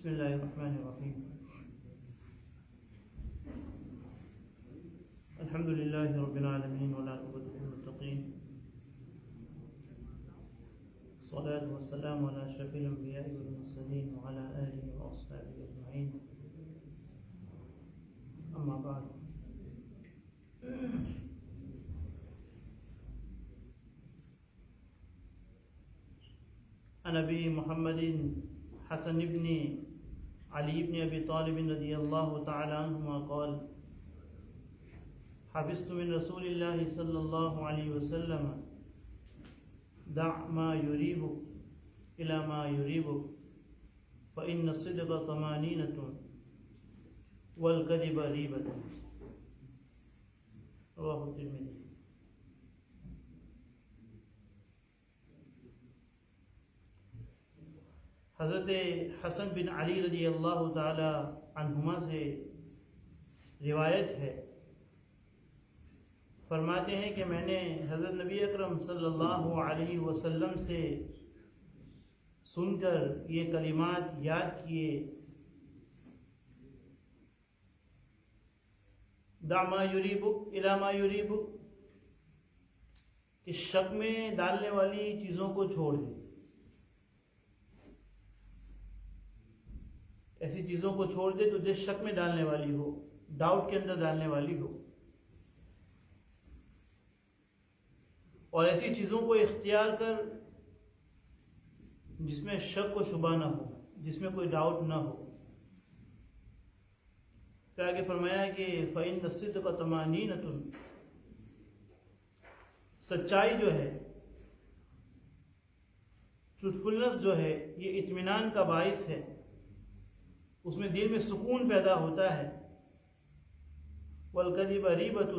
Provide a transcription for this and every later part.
بسم اللہ الرحمن الرحیم الحمد للہ رب العالمین والعاقبۃ للمتقین والصلاة والسلام علی اشرف الانبیاء والمرسلین وعلی آلہ واصحابہ اجمعین اما بعد عن ابی محمد حسن بن علی بن ابی طالب رضی اللہ تعالی عنہما قال حفظت من رسول اللہ صلی اللہ علیہ وسلم دع ما يريبك الى ما يريبك فإن الصدق طمانینۃ والکذب ریبۃ رواہ الترمذی۔ حضرت حسن بن علی رضی اللہ تعالی عنہما سے روایت ہے، فرماتے ہیں کہ میں نے حضرت نبی اکرم صلی اللہ علیہ وسلم سے سن کر یہ کلمات یاد کیے، دع ما یریبک الی ما یریبک، کہ شک میں ڈالنے والی چیزوں کو چھوڑ دے، ایسی چیزوں کو چھوڑ دے تو جس شک میں ڈالنے والی ہو، ڈاؤٹ کے اندر ڈالنے والی ہو، اور ایسی چیزوں کو اختیار کر جس میں شک و شبہ نہ ہو، جس میں کوئی ڈاؤٹ نہ ہو۔ پھر آگے فرمایا کہ فَإِنَّ الصِّدْقَ طَمَانِینَۃٌ، سچائی جو ہے، ٹروتھفلنس جو ہے، یہ اطمینان کا باعث ہے، اس میں دل میں سکون پیدا ہوتا ہے۔ وَالْكَذِبَ رِیبَةٌ،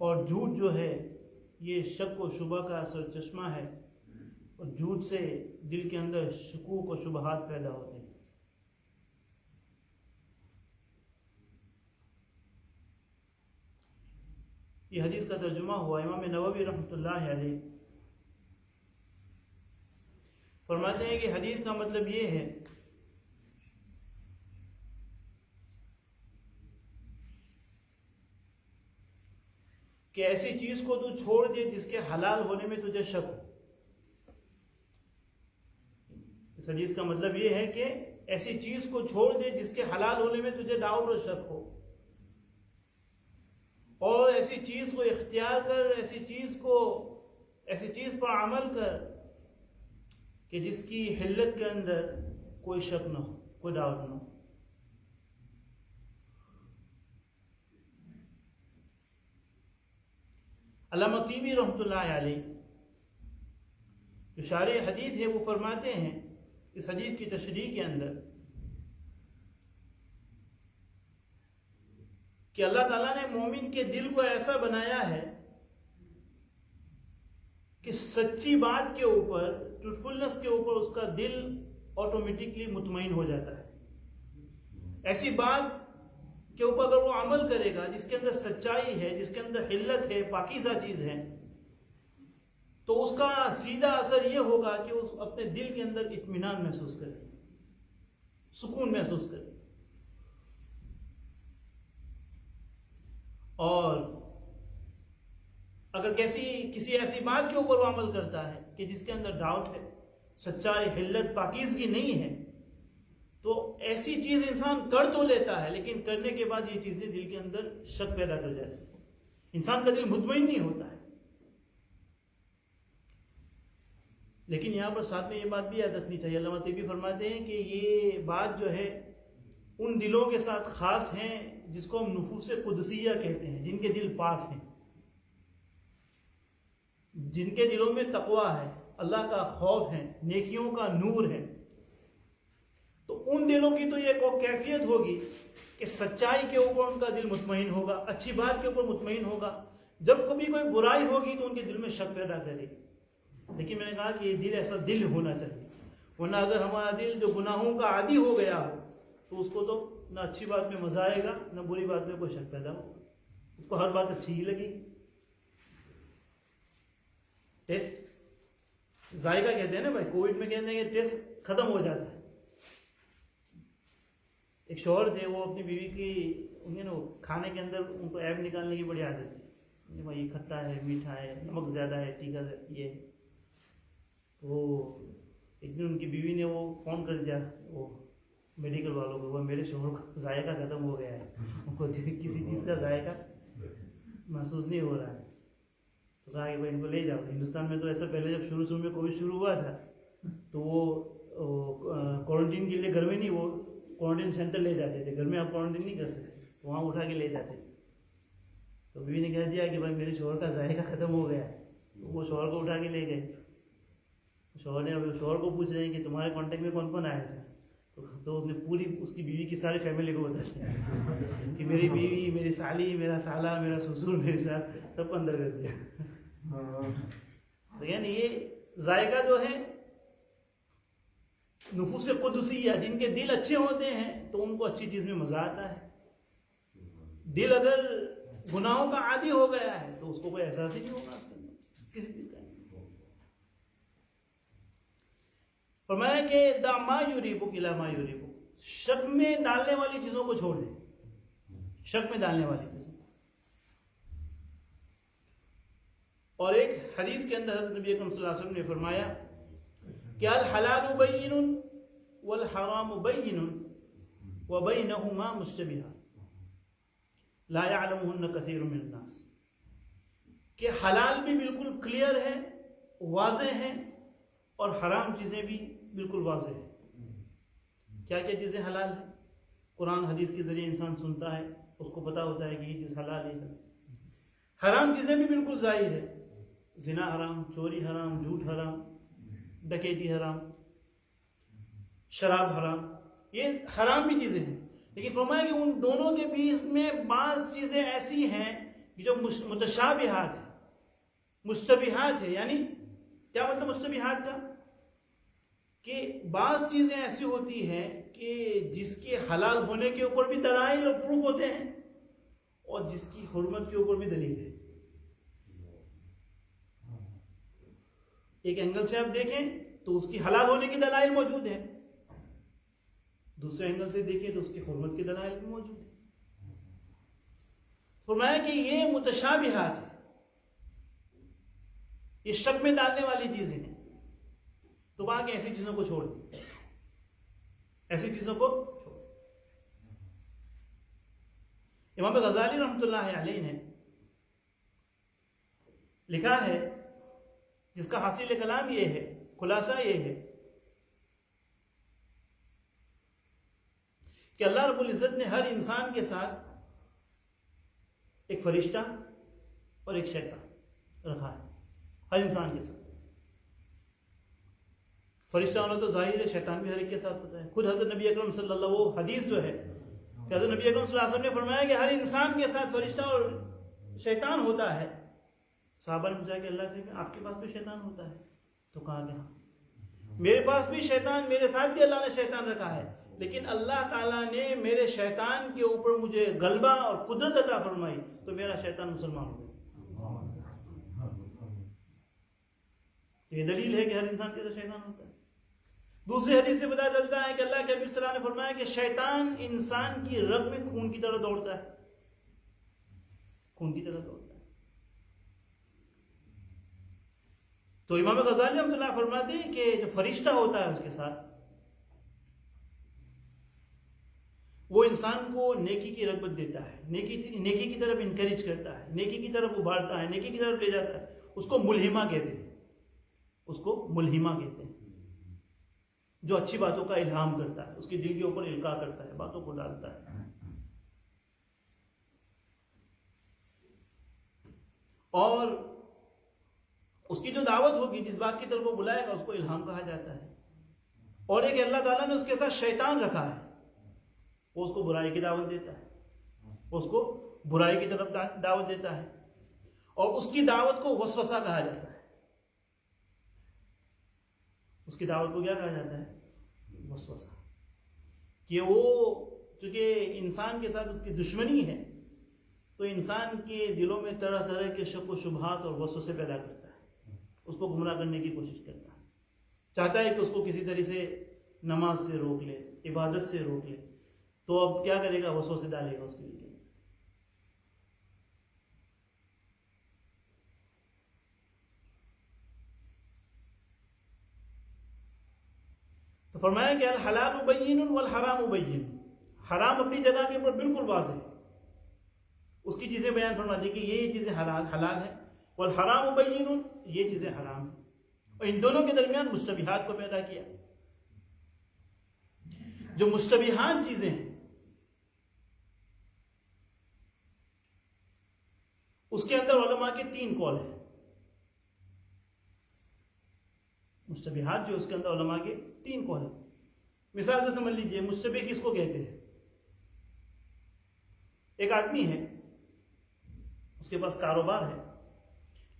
اور جھوٹ جو ہے یہ شک و شبہ کا اثر چشمہ ہے، اور جھوٹ سے دل کے اندر شکوک و شبہات پیدا ہوتے ہیں۔ یہ حدیث کا ترجمہ ہوا۔ امام نووی رحمۃ اللہ علیہ فرماتے ہیں کہ حدیث کا مطلب یہ ہے کہ ایسی چیز کو تو چھوڑ دے جس کے حلال ہونے میں تجھے شک ہو۔ اس حدیث کا مطلب یہ ہے کہ ایسی چیز کو چھوڑ دے جس کے حلال ہونے میں تجھے ڈاؤٹ اور شک ہو، اور ایسی چیز کو اختیار کر، ایسی چیز پر عمل کر کہ جس کی حلت کے اندر کوئی شک نہ ہو، کوئی ڈاؤٹ نہ ہو۔ علامہ طیبی رحمۃ اللہ علیہ جو شارح حدیث ہے وہ فرماتے ہیں اس حدیث کی تشریح کے اندر کہ اللہ تعالیٰ نے مومن کے دل کو ایسا بنایا ہے کہ سچی بات کے اوپر، ٹروتھفلنس کے اوپر اس کا دل آٹومیٹکلی مطمئن ہو جاتا ہے۔ ایسی بات کے اوپر اگر وہ عمل کرے گا جس کے اندر سچائی ہے، جس کے اندر حلت ہے، پاکیزہ چیز ہے، تو اس کا سیدھا اثر یہ ہوگا کہ اس اپنے دل کے اندر اطمینان محسوس کرے، سکون محسوس کرے۔ اور اگر کسی ایسی بات کے اوپر وہ عمل کرتا ہے کہ جس کے اندر ڈاؤٹ ہے، سچائی، حلت، پاکیزگی نہیں ہے، تو ایسی چیز انسان کر تو لیتا ہے لیکن کرنے کے بعد یہ چیزیں دل کے اندر شک پیدا کر جاتی ہیں، انسان کا دل مطمئن نہیں ہوتا ہے۔ لیکن یہاں پر ساتھ میں یہ بات بھی یاد رکھنی چاہیے، علامہ طیبی فرماتے ہیں کہ یہ بات جو ہے ان دلوں کے ساتھ خاص ہیں جس کو ہم نفوس قدسیہ کہتے ہیں، جن کے دل پاک ہیں، جن کے دلوں میں تقویٰ ہے، اللہ کا خوف ہے، نیکیوں کا نور ہے۔ تو ان دلوں کی تو یہ کیفیت ہوگی کہ سچائی کے اوپر ان کا دل مطمئن ہوگا، اچھی بات کے اوپر مطمئن ہوگا، جب کبھی کوئی برائی ہوگی تو ان کے دل میں شک پیدا کرے گی۔ لیکن میں نے کہا کہ یہ دل ایسا دل ہونا چاہیے، ورنہ اگر ہمارا دل جو گناہوں کا عادی ہو گیا ہو تو اس کو تو نہ اچھی بات میں مزہ آئے گا، نہ بری بات میں کوئی شک پیدا ہوگا، اس کو ہر بات اچھی ہی لگے گی۔ ٹیسٹ ذائقہ کہتے ہیں نا بھائی، کووڈ میں کہتے ہیں کہ ٹیسٹ ختم ہو جاتا ہے، ایک شوہر تھے، وہ اپنی بیوی کی انہیں نا کھانے کے اندر ان کو عیب نکالنے کی بڑی عادت تھی، بھائی کھٹا ہے، میٹھا ہے، نمک زیادہ ہے، ٹھیکا یہ. تو ایک دن ان کی بیوی نے وہ فون کر دیا وہ میڈیکل والوں کو، وہ میرے شوہر کا ذائقہ ختم ہو گیا ہے، ان کو کسی چیز کا ذائقہ محسوس نہیں ہو رہا ہے. تو کہا کہ بھائی ان کو لے جاؤ. ہندوستان میں تو ایسا پہلے جب شروع میں کووڈ شروع ہوا تھا تو وہ کوارنٹین کے لیے گھر میں نہیں، وہ کوارنٹین سینٹر لے جاتے تھے، گھر میں آپ کوارنٹین نہیں کر سکتے، تو وہاں اٹھا کے لے جاتے تھے. تو بیوی نے کہہ دیا کہ بھائی میرے شوہر کا ذائقہ ختم ہو گیا ہے، تو وہ شوہر کو اٹھا کے لے گئے. شوہر نے شوہر کو پوچھ رہے ہیں کہ تمہارے کانٹیکٹ میں کون کون آیا تھا، تو اس نے پوری اس کی بیوی کی ساری فیملی کو بتا دیا کہ میری بیوی، میری سالی، میرا سالہ، میرا سسر میرے ساتھ، سب کو اندر کر دیا. تو یعنی یہ ذائقہ جو ہے نفوس قدسیہ، جن کے دل اچھے ہوتے ہیں تو ان کو اچھی چیز میں مزہ آتا ہے. دل اگر گناہوں کا عادی ہو گیا ہے تو اس کو کوئی احساس ہی نہیں ہوگا اس کے اندر کسی چیز کا. فرمایا کہ دا ما یریبک الی ما یریبک، شک میں ڈالنے والی چیزوں کو چھوڑ دیں، شک میں ڈالنے والی چیزوں. اور ایک حدیث کے اندر حضرت نبی اکرم صلی اللہ علیہ وسلم نے فرمایا کہ الحلال بین والحرام بین وبینہما مشتبہات لا یعلمہن کثیر من الناس، کہ حلال بھی بالکل کلیئر ہے، واضح ہے، اور حرام چیزیں بھی بالکل واضح ہیں. کیا کیا چیزیں حلال ہیں؟ قرآن حدیث کے ذریعے انسان سنتا ہے، اس کو پتا ہوتا ہے کہ یہ چیز حلال ہے. حرام چیزیں بھی بالکل ظاہر ہے، زنا حرام، چوری حرام، جھوٹ حرام، ڈکیتی حرام، شراب حرام، یہ حرام بھی چیزیں ہیں. لیکن فرمایا کہ ان دونوں کے بیچ میں بعض چیزیں ایسی ہیں جو متشابہات ہیں، مشتبہات ہے. یعنی کیا مطلب مشتبہات کا؟ کہ بعض چیزیں ایسی ہوتی ہیں کہ جس کے حلال ہونے کے اوپر بھی دلائل اور پروف ہوتے ہیں، اور جس کی حرمت کے اوپر بھی دلیل ہے. ایک اینگل سے آپ دیکھیں تو اس کی حلال ہونے کی دلائل موجود ہیں، دوسرے اینگل سے دیکھیں تو اس کی حرمت کی دلائل بھی موجود ہیں. فرمایا کہ یہ متشابہات ہیں، یہ شک میں ڈالنے والی چیزیں ہیں. تو وہاں کے ایسی چیزوں کو چھوڑ دیں، ایسی چیزوں کو چھوڑ. امام غزالی رحمۃ اللہ علیہ نے لکھا ہے، جس کا حاصل کلام یہ ہے، خلاصہ یہ ہے کہ اللہ رب العزت نے ہر انسان کے ساتھ ایک فرشتہ اور ایک شیطان رکھا ہے. ہر انسان کے ساتھ فرشتہ ہونا تو ظاہر ہے، شیطان بھی ہر ایک کے ساتھ ہوتا ہے. خود حضرت نبی اکرم صلی اللہ علیہ وسلم، وہ حدیث جو ہے کہ حضرت نبی اکرم صلی اللہ علیہ وسلم نے فرمایا کہ ہر انسان کے ساتھ فرشتہ اور شیطان ہوتا ہے. صحابہ نے پوچھا کہ اللہ کے آپ کے پاس بھی شیطان ہوتا ہے؟ تو کہا کہ ہاں، میرے پاس بھی شیطان، میرے ساتھ بھی اللہ نے شیطان رکھا ہے، لیکن اللہ تعالیٰ نے میرے شیطان کے اوپر مجھے غلبہ اور قدرت عطا فرمائی تو میرا شیطان مسلمان ہو گیا. یہ دلیل ہے کہ ہر انسان کے ساتھ شیطان ہوتا ہے. دوسری حدیث سے پتہ چلتا ہے کہ اللہ کے حبیب صلی اللہ علیہ وسلم نے فرمایا کہ شیطان انسان کی رگ میں خون کی طرح دوڑتا ہے، خون کی طرح دوڑتا ہے. تو امام غزالی رحمۃ اللہ فرماتے ہیں کہ جو فرشتہ ہوتا ہے اس کے ساتھ، وہ انسان کو نیکی کی رغبت دیتا ہے، نیکی کی طرف انکریج کرتا ہے، نیکی کی طرف ابھارتا ہے، نیکی کی طرف لے جاتا ہے. اس کو ملہمہ کہتے ہیں، اس کو ملہمہ کہتے ہیں، جو اچھی باتوں کا الہام کرتا ہے، اس کے دل کے اوپر القاء کرتا ہے، باتوں کو ڈالتا ہے. اور اس کی جو دعوت ہوگی، جس بات کی طرف وہ بلائے گا، اس کو الہام کہا جاتا ہے. اور ایک اللہ تعالیٰ نے اس کے ساتھ شیطان رکھا ہے، وہ اس کو برائی کی دعوت دیتا ہے، وہ اس کو برائی کی طرف دعوت دیتا ہے، اور اس کی دعوت کو وسوسہ کہا جاتا ہے. اس کی دعوت کو کیا کہا جاتا ہے؟ وسوسہ. کہ وہ چونکہ انسان کے ساتھ اس کی دشمنی ہے تو انسان کے دلوں میں طرح طرح کے شک و شبہات اور وسوسے پیدا کرتا ہے، اس کو گمراہ کرنے کی کوشش کرتا ہے، چاہتا ہے کہ اس کو کسی طرح سے نماز سے روک لے، عبادت سے روک لے. تو اب کیا کرے گا؟ وسوسے ڈالے گا اس کے لیے. تو فرمایا کہ الحلال بین والحرام بین، حرام اپنی جگہ کے اوپر بالکل واضح ہے، اس کی چیزیں بیان فرما دی کہ یہ چیزیں حلال ہیں، والحرام بین، یہ چیزیں حرام ہیں، اور ان دونوں کے درمیان مشتبہات کو پیدا کیا. جو مشتبہات چیزیں ہیں اس کے اندر علماء کے 3 قول ہیں. مشتبہات جو اس کے اندر علماء کے 3 قول ہیں. مثال سے سمجھ لیجئے مشتبہ کس کو کہتے ہیں؟ ایک آدمی ہے، اس کے پاس کاروبار ہے،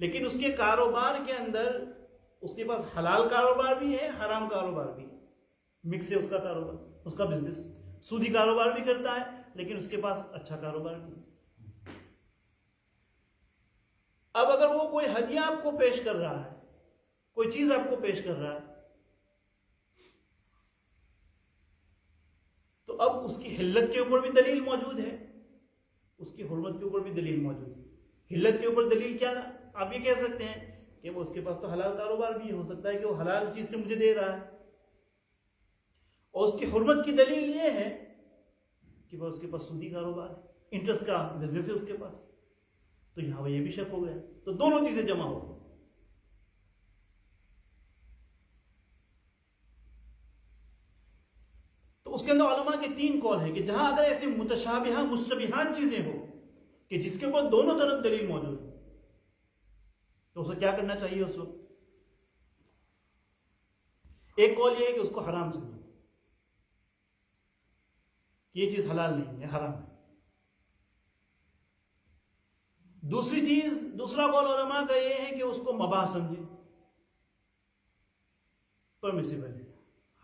لیکن اس کے کاروبار کے اندر اس کے پاس حلال کاروبار بھی ہے، حرام کاروبار بھی ہے، مکس ہے اس کا کاروبار، اس کا بزنس. سودی کاروبار بھی کرتا ہے لیکن اس کے پاس اچھا کاروبار بھی ہے. اب اگر وہ کوئی ہدیہ آپ کو پیش کر رہا ہے، کوئی چیز آپ کو پیش کر رہا ہے، تو اب اس کی حلت کے اوپر بھی دلیل موجود ہے، اس کی حرمت کے اوپر بھی دلیل موجود ہے. حلت کے اوپر دلیل کیا؟ آپ یہ کہہ سکتے ہیں کہ وہ اس کے پاس تو حلال کاروبار بھی ہو سکتا ہے کہ وہ حلال چیز سے مجھے دے رہا ہے، اور اس کی حرمت کی دلیل یہ ہے کہ وہ اس کے پاس سودی کاروبار ہے، انٹرسٹ کا بزنس ہے اس کے پاس. تو یہاں وہ یہ بھی شک ہو گیا، تو دونوں چیزیں جمع ہو گئی. تو اس کے اندر علماء کے 3 قول ہیں کہ جہاں اگر ایسی مشتبہات چیزیں ہو کہ جس کے اوپر دونوں طرف دلیل موجود ہے، تو اسے کیا کرنا چاہیے اس وقت؟ ایک قول یہ ہے کہ اس کو حرام سمجھے کہ یہ چیز حلال نہیں ہے، حرام ہے. دوسرا قول علماء کا یہ ہے کہ اس کو مباح سمجھے، پرمیسیبل ہے،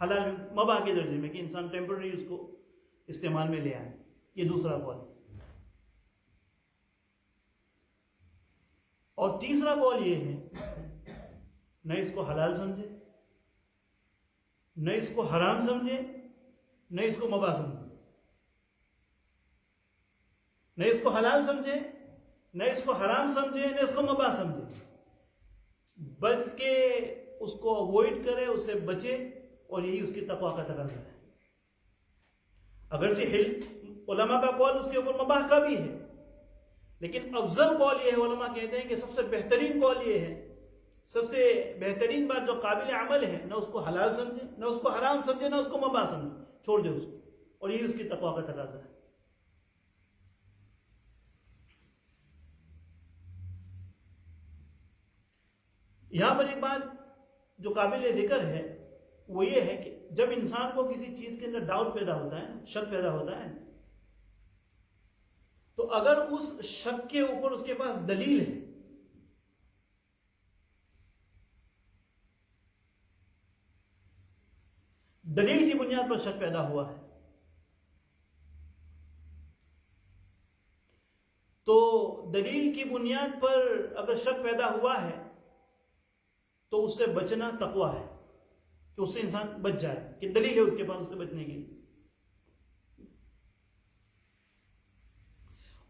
حلال مباح کے درجے میں، کہ انسان ٹیمپرری اس کو استعمال میں لے آئے. یہ دوسرا قول. اور تیسرا قول یہ ہے نہ اس کو حلال سمجھے، نہ اس کو حرام سمجھے، نہ اس کو مباح سمجھے، نہ اس کو حلال سمجھے، نہ اس کو حرام سمجھے، نہ اس کو مباح سمجھے، بلکہ اس کو اوائڈ کرے، اسے بچے، اور یہی اس کی تقویٰ کا تقاضا ہے. اگرچہ علماء کا قول اس کے اوپر مباح کا بھی ہے، لیکن افضل قول یہ ہے، علماء کہتے ہیں کہ سب سے بہترین قول یہ ہے، سب سے بہترین بات جو قابل عمل ہے، نہ اس کو حلال سمجھے، نہ اس کو حرام سمجھے، نہ اس کو مباح سمجھے، چھوڑ دے اس کو، اور یہی اس کی تقویٰ کا تقاضا ہے. یہاں پر ایک بات جو قابل ذکر ہے وہ یہ ہے کہ جب انسان کو کسی چیز کے اندر ڈاؤٹ پیدا ہوتا ہے، شک پیدا ہوتا ہے، تو اگر اس شک کے اوپر اس کے پاس دلیل ہے، دلیل کی بنیاد پر شک پیدا ہوا ہے، تو دلیل کی بنیاد پر اگر شک پیدا ہوا ہے تو اس سے بچنا تقویٰ ہے، کہ اس سے انسان بچ جائے، کہ دلیل ہے اس کے پاس اس سے بچنے کی.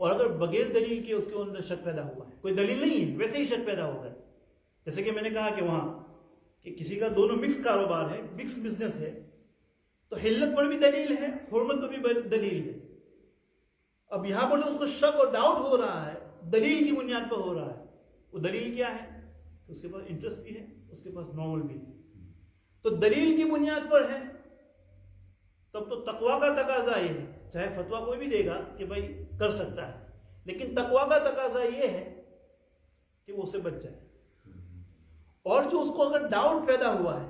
اور اگر بغیر دلیل کے اس کے اندر شک پیدا ہوا ہے، کوئی دلیل نہیں ہے، ویسے ہی شک پیدا ہو گیا، جیسے کہ میں نے کہا کہ وہاں کہ کسی کا دونوں مکس کاروبار ہے، مکس بزنس ہے، تو حلت پر بھی دلیل ہے، حرمت پر بھی دلیل ہے. اب یہاں پر جو اس کو شک اور ڈاؤٹ ہو رہا ہے، دلیل کی بنیاد پر ہو رہا ہے، وہ دلیل کیا ہے؟ اس کے پاس انٹرسٹ بھی ہے، اس کے پاس نارمل بھی ہے. تو دلیل کی بنیاد پر ہے، تب تو تقویٰ کا تقاضا یہ ہے، چاہے فتویٰ کوئی بھی دے گا کہ بھائی کر سکتا ہے، لیکن تقویٰ کا تقاضا یہ ہے کہ وہ اسے بچ جائے. اور جو اس کو اگر ڈاؤٹ پیدا ہوا ہے،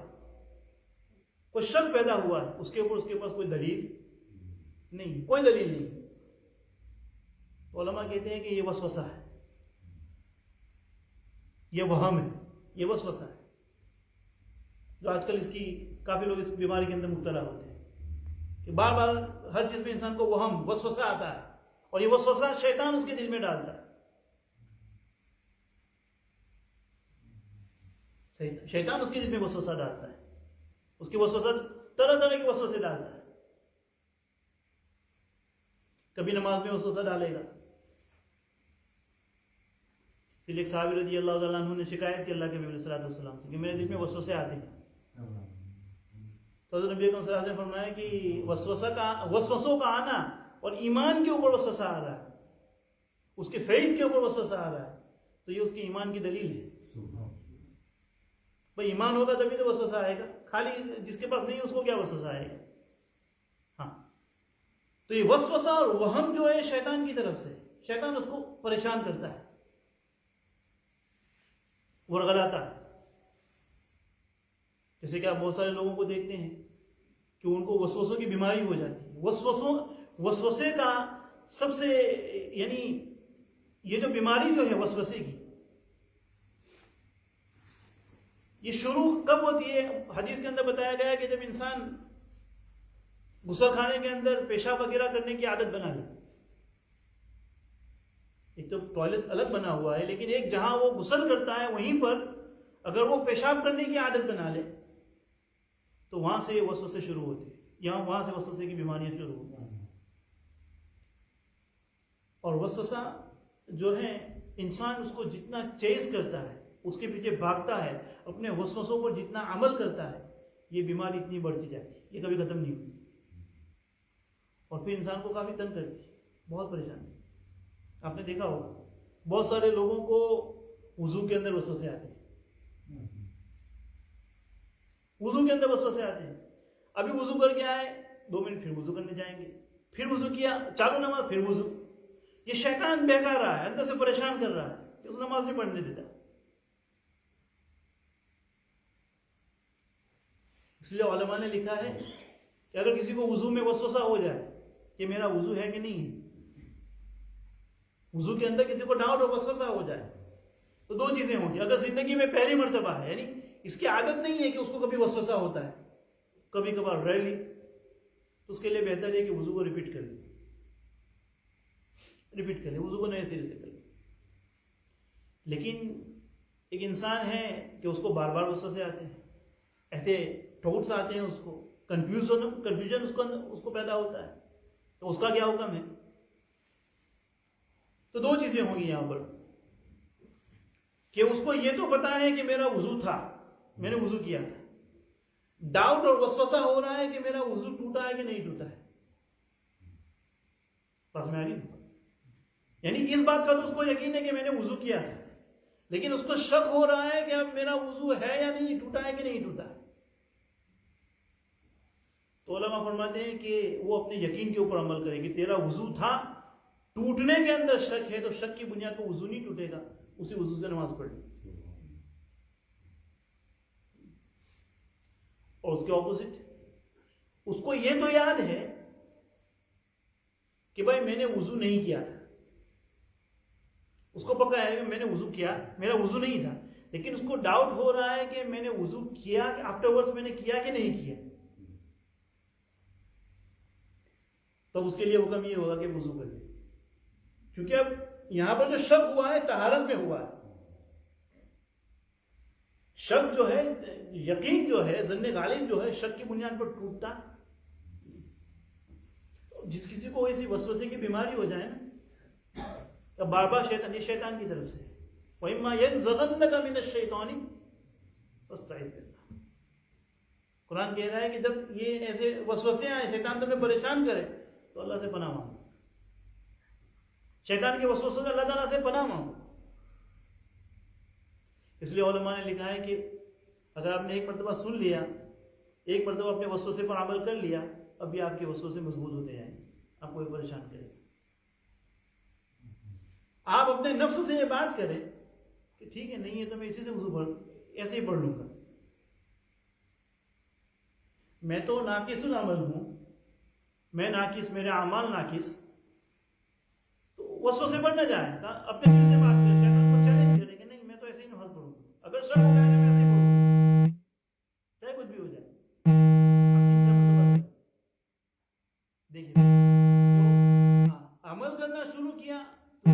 کوئی شک پیدا ہوا ہے، اس کے اوپر اس کے پاس کوئی دلیل نہیں، کوئی دلیل نہیں، تو علماء کہتے ہیں کہ یہ وسوسہ ہے، یہ وہم ہے، یہ وسوسہ ہے، جو آج کل اس کی کافی لوگ اس بیماری کے اندر مبتلا ہوتے ہیں کہ بار بار ہر چیز میں انسان کو وہم، وسوسہ آتا ہے، اور یہ وسوسہ شیطان اس کے دل میں ڈالتا ہے. شیطان اس کے دل میں وسوسہ ڈالتا ہے، اس کی وسوسہ طرح طرح کے وسوسے ڈالتا ہے. کبھی نماز میں وسوسہ ڈالے گا. پھر ایک صحابی رضی اللہ تعالیٰ عنہ نے شکایت کی اللہ کے نبی صلی اللہ علیہ وسلم سے کہ میرے دل میں وسوسے آتے ہیں. تو حضرت نبی اکرم صلی اللہ علیہ وسلم نے فرمایا کہ وسوسوں کا آنا اور ایمان کے اوپر وسوسہ آ رہا ہے, اس کے فیض کے اوپر وسوسہ آ رہا ہے, تو یہ اس کے ایمان کی دلیل ہے. بھائی ایمان ہوگا تبھی تو وسوسہ آئے گا, خالی جس کے پاس نہیں اس کو کیا وسوسہ آئے گا. ہاں, تو یہ وسوسہ اور وہم جو ہے شیطان کی طرف سے, شیطان اس کو پریشان کرتا ہے, ورغلاتا ہے. جیسے کہ آپ بہت سارے لوگوں کو دیکھتے ہیں کہ ان کو وسوسوں کی بیماری ہو جاتی ہے. وسوسے کا سب سے یعنی یہ جو بیماری جو ہے وسوسے کی, یہ شروع کب ہوتی ہے؟ حدیث کے اندر بتایا گیا کہ جب انسان غسل خانے کے اندر پیشاب وغیرہ کرنے کی عادت بنا لے. ایک تو ٹوائلٹ الگ بنا ہوا ہے, لیکن ایک جہاں وہ غسل کرتا ہے وہیں پر اگر وہ پیشاب کرنے کی عادت بنا لے تو وہاں سے وسوسے شروع ہوتے ہیں, وہاں سے وسوسے کی بیماریاں شروع ہوتی ہیں. اور وسوسہ جو ہے انسان اس کو جتنا چیز کرتا ہے, اس کے پیچھے بھاگتا ہے, اپنے وسوسوں پر جتنا عمل کرتا ہے, یہ بیماری اتنی بڑھتی جاتی ہے, یہ کبھی ختم نہیں ہوتی, اور پھر انسان کو کافی تنگ کرتی ہے, بہت پریشانی. آپ نے دیکھا ہوگا بہت سارے لوگوں کو وضو کے اندر وسوسے آتے ہیں, وضو کے اندر وسوسے آتے ہیں. ابھی وضو کر کے آئے, 2 منٹ پھر وضو کرنے جائیں گے, پھر وضو کیا, چالو نماز, پھر وضو. یہ شیطان بہکا رہا ہے, اندر سے پریشان کر رہا ہے کہ اس نماز نہیں پڑھنے دیتا. اس لیے علماء نے لکھا ہے کہ اگر کسی کو وضو میں وسوسہ ہو جائے کہ میرا وضو ہے کہ نہیں ہے, وضو کے اندر کسی کو ڈاؤٹ اور وسوسہ ہو جائے تو 2 چیزیں ہوں گی. اگر زندگی میں پہلی مرتبہ ہے, یعنی اس کی عادت نہیں ہے کہ اس کو کبھی وسوسہ ہوتا ہے, کبھی کبھار ریئرلی, تو اس کے لیے بہتر ہے کہ وضو کو ریپیٹ کر لیں, وضو کو نئے سرے سے کر لیں. لیکن ایک انسان ہے کہ اس کو بار بار وسوسے آتے ہیں, ایسے ٹھوٹس آتے ہیں, اس کو کنفیوژن اس کو پیدا ہوتا ہے, تو اس کا کیا حکم ہے؟ تو 2 چیزیں ہوں گی یہاں پر کہ اس کو یہ تو پتا ہے کہ میرا وضو تھا, میں نے وضو کیا تھا, ڈاؤٹ اور وسوسہ ہو رہا ہے کہ میرا وضو ٹوٹا ہے کہ نہیں ٹوٹا ہے. پاس میں آ رہی, یعنی اس بات کا تو اس کو یقین ہے کہ میں نے وضو کیا تھا, لیکن اس کو شک ہو رہا ہے کہ اب میرا وضو ہے یا نہیں, ٹوٹا ہے کہ نہیں ٹوٹا ہے. تو علماء فرماتے ہیں کہ وہ اپنے یقین کے اوپر عمل کرے کہ تیرا وضو تھا, ٹوٹنے کے اندر شک ہے تو شک کی بنیاد پر وضو نہیں ٹوٹے گا, اسی وضو سے نماز پڑھ لی. اور اس کے اپوزٹ, اس کو یہ تو یاد ہے کہ بھائی میں نے وضو نہیں کیا تھا, اس کو پکا ہے کہ میں نے وضو کیا, میرا وضو نہیں تھا, لیکن اس کو ڈاؤٹ ہو رہا ہے کہ میں نے وضو کیا کہ آفٹر ورڈز میں نے کیا کہ نہیں کیا. تب اس کے لیے حکم یہ ہوگا کہ وضو کر لے, کیونکہ اب یہاں پر جو شک ہوا ہے طہارت میں ہوا ہے. شک جو ہے, یقین جو ہے, ظن غالب جو ہے, شک کی بنیاد پر ٹوٹتا. جس کسی کو ایسی وسوسے کی بیماری ہو جائے نا, بار بار شیطان کی طرف سے, وَإِمَّا يَنزَغَنَّكَ مِنَ الشَّيْطَانِ فَاسْتَعِذْ بِاللَّهِ. قرآن کہہ رہا ہے کہ جب یہ ایسے وسوسے آئے, شیطان تمہیں پریشان کرے, تو اللہ سے پناہ مانگو, شیطان کے وسوسوں سے اللہ تعالیٰ سے پناہ مانگو. اس لیے علماء نے لکھا ہے کہ اگر آپ نے ایک مرتبہ سن لیا, ایک مرتبہ اپنے وسوسے پر عمل کر لیا, اب بھی آپ کے وسوسے مضبوط ہوتے جائیں, آپ کو پریشان کرے. آپ اپنے نفس سے یہ بات کریں کہ ٹھیک ہے, نہیں ہے تو میں اسی سے وضو ایسے ہی پڑھ لوں گا, میں تو ناقص العمل ہوں, میں ناقص, میرے اعمال ناقص. تو وسوسے پر نہ جائیں, اپنے دل سے بات کریں, شیطان کو چیلنج کریں کہ نہیں میں تو ایسے ہی نماز پڑھوں گا, اگر شک ہو گیا تو میں ایسے ہی پڑھوں گا, چاہے کچھ بھی ہو جائے. دیکھیے جو عمل کرنا شروع کیا تو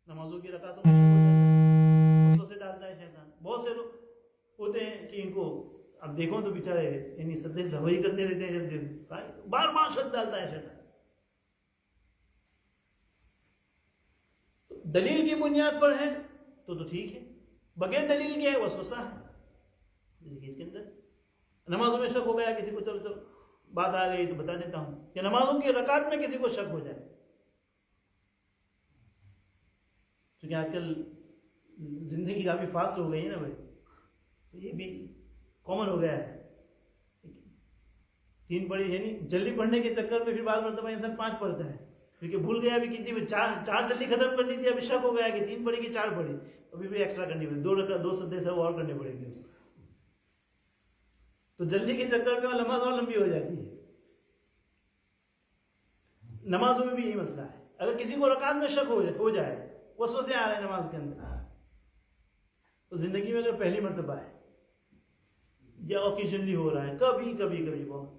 نمازوں کی رکعتوں میں وسوسے ڈالتا ہے شیطان. بہت سے لوگ ہوتے ہیں کہ ان کو اب اب دیکھو تو بیچارے یعنی سدے سوئی کرتے رہتے ہیں، جب بار بار شک ڈالتا ہے شیطان. دلیل کی بنیاد پر ہے تو ٹھیک ہے، بغیر دلیل کے ہے وسوسہ ہے. دیکھیے اس کے اندر نمازوں میں شک ہو گیا کسی کو، چلو بات آ گئی تو بتا دیتا ہوں کہ نمازوں کی رکعت میں کسی کو شک ہو جائے، کیونکہ آج کل زندگی کافی فاسٹ ہو گئی ہے نا بھائی، تو یہ بھی کامن ہو گیا ہے. 3 پڑھی یعنی جلدی پڑھنے کے چکر میں پھر بعض مرتبہ انسان 5 پڑھتا ہے، کیونکہ بھول گیا ابھی کتنی 4 جلدی ختم کرنی تھی، ابھی شک ہو گیا کہ 3 پڑھی کہ 4 پڑھی، ابھی بھی ایکسٹرا کرنی پڑی، 2 سدے سب اور کرنے پڑیں گے اس کو. تو جلدی کے چکر میں نماز اور لمبی ہو جاتی ہے. نمازوں میں بھی یہی مسئلہ ہے. اگر کسی کو رکعت میں شک ہو جائے، وسوسے آ رہے ہیں نماز کے اندر، تو زندگی میں اگر پہلی مرتبہ ہے یا اوکیجنلی ہو رہا ہے کبھی بہت،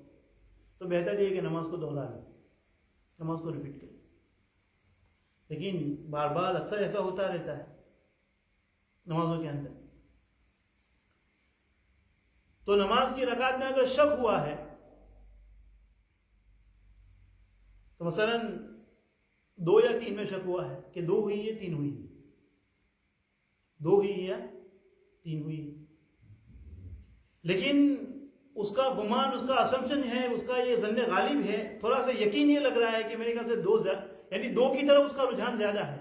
تو بہتر یہ ہے کہ نماز کو دوہرا لیں، نماز کو ریپیٹ کریں. لیکن بار بار اکثر ایسا ہوتا رہتا ہے نمازوں کے اندر، تو نماز کی رکعت میں اگر شک ہوا ہے تو مثلا 2 یا 3 میں شک ہوا ہے کہ 2 ہوئی ہے 3 ہوئی ہے، 2 ہوئی یا 3 ہوئی ہے، لیکن اس کا گمان، اس کا اسمپشن ہے، اس کا یہ ظن غالب ہے، تھوڑا سا یقین یہ لگ رہا ہے کہ میرے خیال سے 2 یعنی 2 کی طرف اس کا رجحان زیادہ ہے،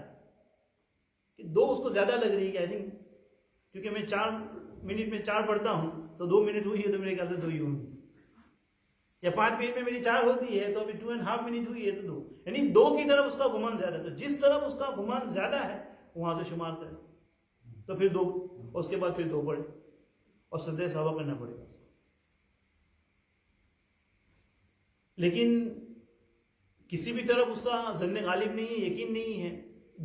کہ 2 اس کو زیادہ لگ رہی ہے. آئی تھنک کیونکہ میں 4 منٹ میں 4 پڑھتا ہوں تو 2 منٹ ہوئی ہے تو میرے خیال سے 2 ہی ہوں گی، یا 5 منٹ میں میری 4 ہوتی ہے تو ابھی 2.5 منٹ ہوئی ہے تو 2، یعنی 2 کی طرف اس کا گمان زیادہ ہے. تو جس طرف اس کا گمان زیادہ ہے وہاں سے شمار کریں، تو پھر 2، اور اس کے بعد پھر 2 پڑھے اور سجدہ سہوا کرنا پڑے گا. لیکن کسی بھی طرف اس کا ظن غالب نہیں ہے، یقین نہیں ہے،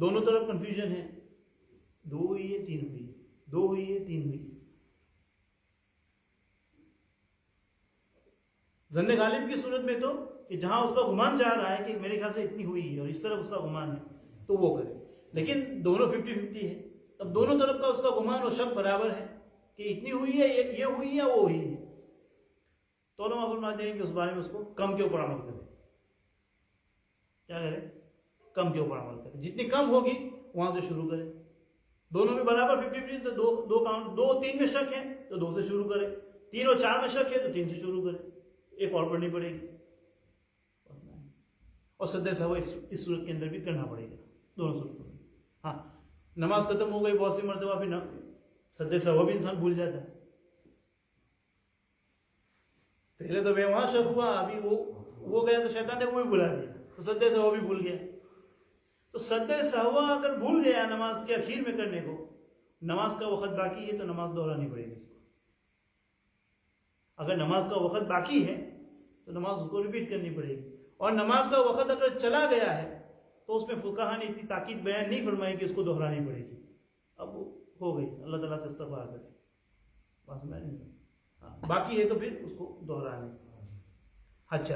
دونوں طرف کنفیوژن ہے، 2 ہوئی ہے 3 ہوئی ہے، 2 ہوئی ہے 3 ہوئی ہے. ظن غالب کی صورت میں تو کہ جہاں اس کا گمان جا رہا ہے کہ میرے خیال سے اتنی ہوئی ہے اور اس طرف اس کا گمان ہے تو وہ کرے. لیکن دونوں 50-50 ہے، اب دونوں طرف کا اس کا گمان اور شک برابر ہے کہ اتنی ہوئی ہے، یہ ہوئی ہے یا وہ ہوئی ہے، تو علماء فرماتے ہیں کہ اس بارے میں اس کو کم کے اوپر عمل کرے. کیا کرے؟ کم کے اوپر عمل کرے. جتنی کم ہوگی وہاں سے شروع کرے. دونوں میں برابر 50-50 تو 2 کاؤنٹ، 2-3 میں شک ہے تو 2 سے شروع کرے، 3 اور 4 میں شک ہے تو 3 سے شروع کرے، ایک اور پڑھنی پڑے گی. اور سجدہ سہوا اس صورت کے اندر بھی کرنا پڑے گا، دونوں صورتوں میں. ہاں نماز ختم ہو گئی بہت سی مرتبہ پھر سجدہ سہوا بھی انسان بھول جاتا ہے. پہلے تو وہاں شک ہوا، ابھی وہ گیا تو شیطان نے وہ بھی بلا دیا تو سجدہ سہوا بھی بھول گیا. تو سجدہ سہوا اگر بھول گیا نماز کے اخیر میں کرنے کو، نماز کا وقت باقی ہے تو نماز دہرانی پڑے گی اس کو. اگر نماز کا وقت باقی ہے تو نماز اس کو ریپیٹ کرنی پڑے گی. اور نماز کا وقت اگر چلا گیا ہے تو اس میں فقہا نے اتنی تاکید بیان نہیں فرمائی کہ اس کو دہرانی پڑے گی. اب وہ ہو گئی، اللہ تعالیٰ سے استغفار کرے، بات میں نہیں. باقی ہے تو پھر اس کو دہرانے. اچھا،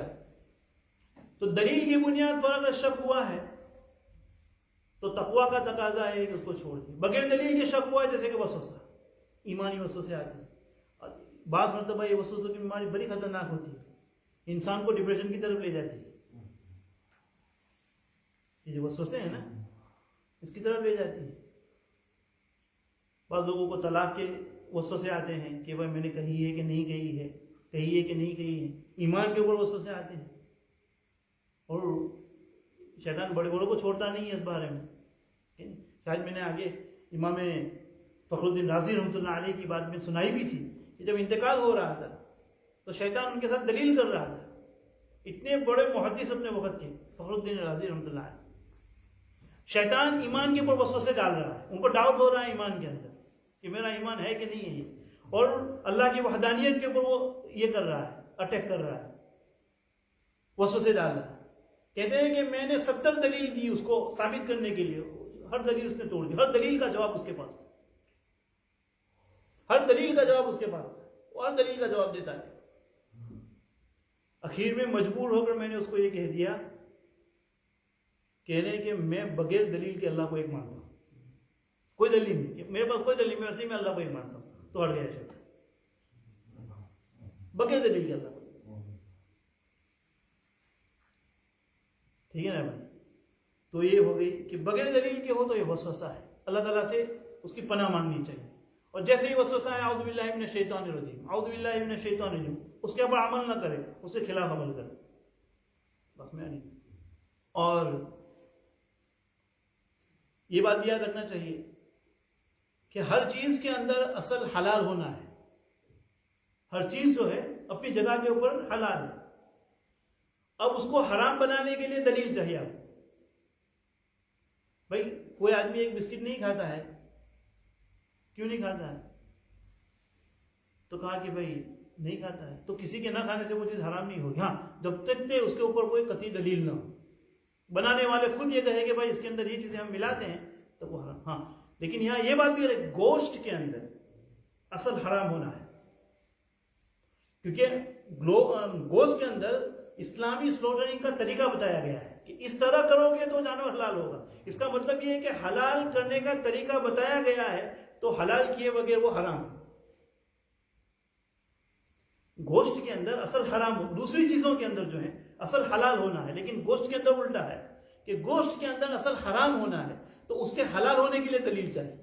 تو دلیل کی بنیاد پر اگر شک ہوا ہے تو تقویٰ کا تقاضا ہے کہ اس کو چھوڑ دیں. بغیر دلیل کے شک ہوا ہے جیسے کہ وسوسہ، ایمانی وسوسے آتے ہیں. بعض مرتبہ یہ وسوسوں کی بیماری بڑی خطرناک ہوتی ہے، انسان کو ڈپریشن کی طرف لے جاتی ہے. یہ جو وسوسے ہیں نا اس کی طرف لے جاتی ہے. بعض لوگوں کو طلاق کے وسوسے آتے ہیں کہ بھائی میں نے کہی ہے کہ نہیں کہی ہے، کہی ہے کہ نہیں کہی ہے. ایمان کے اوپر وسوسے آتے ہیں اور شیطان بڑے بڑوں کو چھوڑتا نہیں ہے اس بارے میں. شاید میں نے آگے امام فخر الدین رازی رحمۃ اللہ علیہ کی بات میں سنائی بھی تھی کہ جب انتقال ہو رہا تھا تو شیطان ان کے ساتھ دلیل کر رہا تھا. اتنے بڑے محدث اپنے وقت کے فخر الدین رازی رحمۃ اللہ علیہ، شیطان ایمان کے اوپر وسوسے ڈال رہا ہے، ان کو ڈاؤٹ ہو رہا ہے ایمان کے اندر کہ میرا ایمان ہے کہ نہیں ہے، اور اللہ کی وحدانیت کے اوپر وہ یہ کر رہا ہے، اٹیک کر رہا ہے، وسوسے ڈال رہا ہے. کہتے ہیں کہ میں نے 70 دلیل دی اس کو ثابت کرنے کے لیے، ہر دلیل اس نے توڑ دی، ہر دلیل کا جواب اس کے پاس تھا، ہر دلیل کا جواب اس کے پاس تھا، وہ ہر دلیل کا جواب دیتا ہے. اخیر میں مجبور ہو کر میں نے اس کو یہ کہہ دیا، کہنے کہ میں بغیر دلیل کے اللہ کو ایک مانتا ہوں، کوئی دلیل نہیں، میرے پاس کوئی دلیل، میں ویسے ہی میں اللہ کو ایک مانتا ہوں. تو ہٹ گیا شیطان. بغیر دلیل کے اللہ کو. ٹھیک ہے نا بھائی؟ تو یہ ہو گئی کہ بغیر دلیل کے ہو تو یہ وسوسہ ہے، اللہ تعالیٰ سے اس کی پناہ مانگنی چاہیے. اور جیسے ہی وسوسہ ہے اعوذ باللہ من الشیطان الرجیم، اعوذ باللہ من الشیطان الرجیم، اس کے اوپر عمل نہ کرے، اس کے خلاف عمل کرے، بس میں نہیں. اور یہ بات بھی یاد رکھنا چاہیے کہ ہر چیز کے اندر اصل حلال ہونا ہے. ہر چیز جو ہے اپنی جگہ کے اوپر حلال ہے. اب اس کو حرام بنانے کے لیے دلیل چاہیے آپ. بھائی کوئی آدمی ایک بسکٹ نہیں کھاتا ہے، کیوں نہیں کھاتا ہے؟ تو کہا کہ بھائی نہیں کھاتا ہے، تو کسی کے نہ کھانے سے وہ چیز حرام نہیں ہوگی. ہاں جب تک کہ اس کے اوپر کوئی قطعی دلیل نہ ہو. بنانے والے خود یہ کہے کہ بھائی اس کے اندر یہ چیزیں ہم ملاتے ہیں تو وہ حرام. ہاں لیکن یہاں یہ بات بھی ہے گوشت کے اندر اصل حرام ہونا ہے، کیونکہ گوشت کے اندر اسلامی سلوٹرنگ کا طریقہ بتایا گیا ہے کہ اس طرح کرو گے تو جانور حلال ہوگا. اس کا مطلب یہ ہے کہ حلال کرنے کا طریقہ بتایا گیا ہے تو حلال کیے بغیر وہ حرام ہے. گوشت کے اندر اصل حرام ہو، دوسری چیزوں کے اندر جو ہے اصل حلال ہونا ہے، لیکن گوشت کے اندر الٹا ہے کہ گوشت کے اندر اصل حرام ہونا ہے تو اس کے حلال ہونے کے لیے دلیل چاہیے.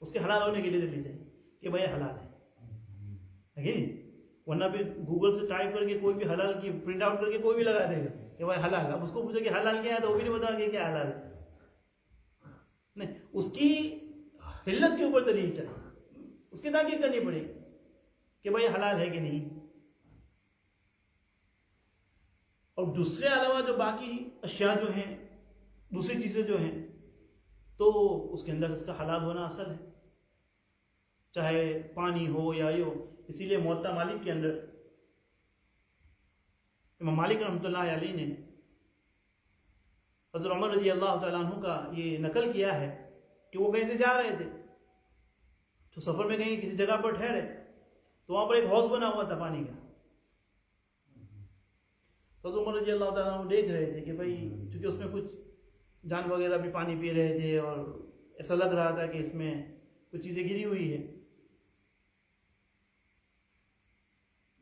اس کے حلال ہونے کے لیے دلیل چاہیے کہ بھائی حلال ہے. ورنہ پھر گوگل سے ٹائپ کر کے کوئی بھی حلال کی پرنٹ آؤٹ کر کے کوئی بھی لگا دے گا کہ بھائی حلال. اب اس کو پوچھے کہ حلال کیا ہے تو وہ بھی نہیں بتا کہ کیا حلال ہے. نہیں، اس کی حلت کے اوپر دلیل چاہیے، اس کی تحقیق کرنی پڑے گی کہ بھائی حلال ہے کہ نہیں. اور دوسرے علاوہ جو باقی اشیاء جو ہیں، دوسری چیزیں جو ہیں، تو اس کے اندر اس کا حلال ہونا اصل ہے، چاہے پانی ہو یا یہ ہو. اسی لیے موطا مالک کے اندر امام مالک رحمۃ اللہ علیہ نے حضرت عمر رضی اللہ تعالیٰ عنہ کا یہ نقل کیا ہے کہ وہ کہیں سے جا رہے تھے تو سفر میں کہیں کسی جگہ پر ٹھہرے تو وہاں پر ایک حوض بنا ہوا تھا پانی کا. حضرت عمر رضی اللہ تعالیٰ عنہ دیکھ رہے تھے کہ بھائی چونکہ اس میں کچھ جان وغیرہ بھی پانی پی رہے تھے اور ایسا لگ رہا تھا کہ اس میں کچھ چیزیں گری ہوئی ہے،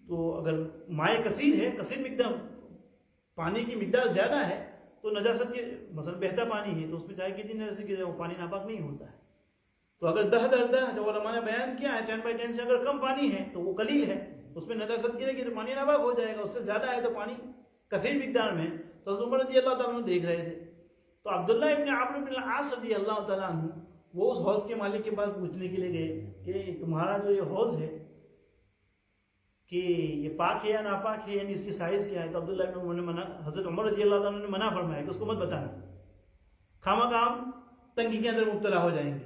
تو اگر مائع کثیر ہے، کثیر مقدار پانی کی مقدار زیادہ ہے تو نجاست کے مثلا بہتا پانی ہے تو اس میں چاہے کتنی نجاست کی جائے وہ پانی ناپاک نہیں ہوتا ہے. تو اگر 10 جو علماء نے بیان کیا ہے 10/10 سے اگر کم پانی ہے تو وہ قلیل ہے، اس میں نجاست گرے گی تو پانی ناپاک ہو جائے گا. اس سے زیادہ ہے تو پانی کثیر مقدار میں. تو حضرت عمر رضی اللہ تعالیٰ عنہ دیکھ رہے تھے تو عبداللہ ابن عمرو بن العاص رضی اللہ تعالیٰ عنہ وہ اس حوض کے مالک کے پاس پوچھنے کے لیے گئے کہ تمہارا جو یہ حوض ہے کہ یہ پاک ہے یا ناپاک ہے، یعنی اس کی سائز کیا ہے. تو عبداللہ ابن عمر نے منع، حضرت عمر رضی اللہ تعالیٰ نے منع فرمایا کہ اس کو مت بتانا، خامہ کام تنگی کے اندر مبتلا ہو جائیں گے.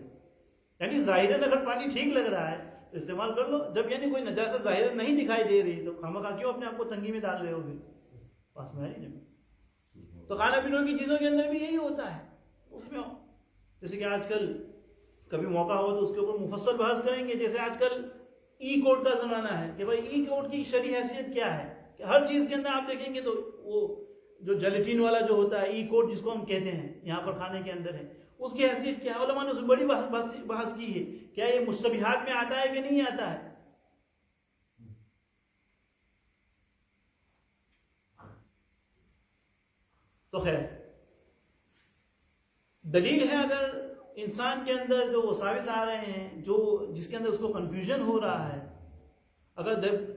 یعنی ظاہراً اگر پانی ٹھیک لگ رہا ہے تو استعمال کر لو، جب یعنی کوئی نجاست ظاہراً نہیں دکھائی دے رہی تو خامہ کام کیوں اپنے آپ کو تنگی میں ڈال رہے ہو گے. پاس میں نہیں. تو کھانا پینے کی چیزوں کے اندر بھی یہی ہوتا ہے. اس میں جیسے کہ آج کل کبھی موقع ہو تو اس کے اوپر مفصل بحث کریں گے. جیسے آج کل ای کوڈ کا زمانہ ہے کہ بھائی ای کوڈ کی شرعی حیثیت کیا ہے، کہ ہر چیز کے اندر آپ دیکھیں گے تو وہ جو جیلیٹین والا جو ہوتا ہے ای کوڈ جس کو ہم کہتے ہیں یہاں پر کھانے کے اندر ہے، اس کی حیثیت کیا ہے. علماء نے اس میں بڑی بحث کی ہے، کیا یہ مشتبہات میں آتا ہے کہ نہیں آتا ہے. تو خیر دلیل ہے اگر انسان کے اندر جو وساوس آ رہے ہیں، جو جس کے اندر اس کو کنفیوژن ہو رہا ہے، اگر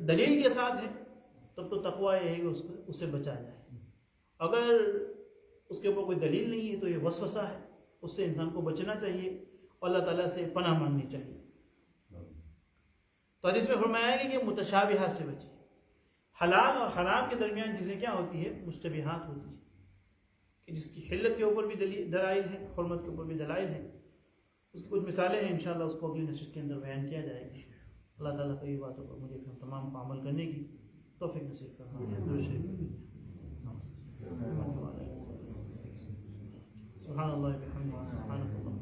دلیل کے ساتھ ہے تب تو تقوی یہ ہے کہ اس سے بچا جائے. اگر اس کے اوپر کوئی دلیل نہیں ہے تو یہ وسوسہ ہے، اس سے انسان کو بچنا چاہیے اور اللہ تعالیٰ سے پناہ مانگنی چاہیے. تو حدیث میں فرمایا گیا کہ متشابہات سے بچے. حلال اور حرام کے درمیان چیزیں کیا ہوتی ہے؟ مشتبہات ہوتی ہے، کہ جس کی حلت کے اوپر بھی دلائل ہیں، حرمت کے اوپر بھی دلائل ہیں. اس کی کچھ مثالیں ہیں، انشاءاللہ اس کو اگلی نشست کے اندر بیان کیا جائے گا. اللہ تعالیٰ کئی باتوں پر مجھے تمام کو عمل کرنے کی توفیق نصیب فرمائے. سبحان اللہ بحمدہ سبحانک اللہم.